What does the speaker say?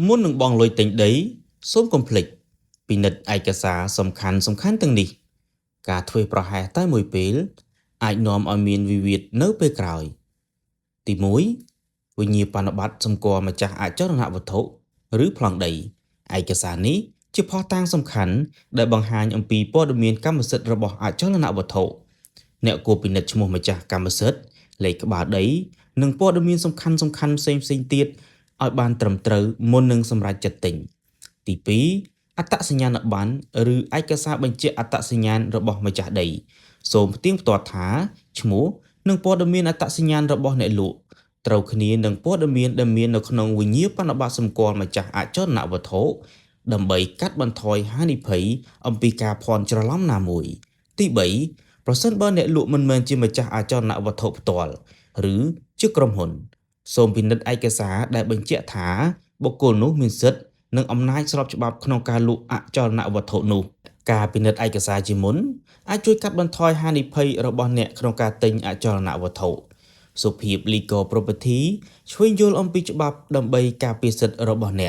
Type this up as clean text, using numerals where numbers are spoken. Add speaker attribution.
Speaker 1: មុននឹងបងលុយទិញដីសូមកុំភ្លេចពិនិត្យឯកសារសំខាន់ទាំងនេះការធ្វេសប្រហែសតែមួយពេលអាចនាំឲ្យមានវិវាទនៅពេលក្រោយទី1វិញ្ញាបនបត្រសម្គាល់ម្ចាស់អចលនវត្ថុឬប្លង់ដីឯកសារនេះជាភស្តុតាងសំខាន់ដែលបង្ហាញអំពីព័ត៌មានកម្មសិទ្ធិរបស់អចលនវត្ថុអ្នកគួរពិនិត្យឈ្មោះម្ចាស់កម្មសិទ្ធិលេខក្បាលដីនិងព័ត៌មានសំខាន់ផ្សេងទៀតឲ្យបានត្រឹមត្រូវមុននឹងសម្រេចចិត្តទិញទី2អត្តសញ្ញាណប័ណ្ណឬឯកសារបញ្ជាក់អត្តសញ្ញាណរបស់ម្ចាស់ដីសូមផ្ទៀងផ្ទាត់ថាឈ្មោះនិងព័ត៌មានអត្តសញ្ញាណរបស់អ្នកលក់ត្រូវគ្នានឹងព័ត៌មានដែលមាននៅក្នុងវិញ្ញាបនបត្រសម្គាល់ម្ចាស់អចលនវត្ថុដើម្បីកាត់បន្ថយហានិភ័យអំពីការភ័ន្តច្រឡំណាមួយទី3ប្រសិនបើអ្នកលក់មិនមែនជាម្ចាស់អចលនវត្ថុផ្ទាល់ឬជាក្រុមហ៊ុនសូមពិនិត្យឯកសារដែលបញ្ជាក់ថាបុគ្គលនោះមានសិទ្ធិនិងអំណាចស្របច្បាប់ក្នុងការលក់អចលនវត្ថុនោះការពិនិត្យឯកសារជាមុនអាចជួយកាត់បន្ថយហានិភ័យរបស់អ្នកក្នុងការទិញអចលនវត្ថុសុភាព Legal Property ឆ្វេងយល់អំពីច្បាប់ដើម្បីការពារសិទ្ធិរបស់អ្នក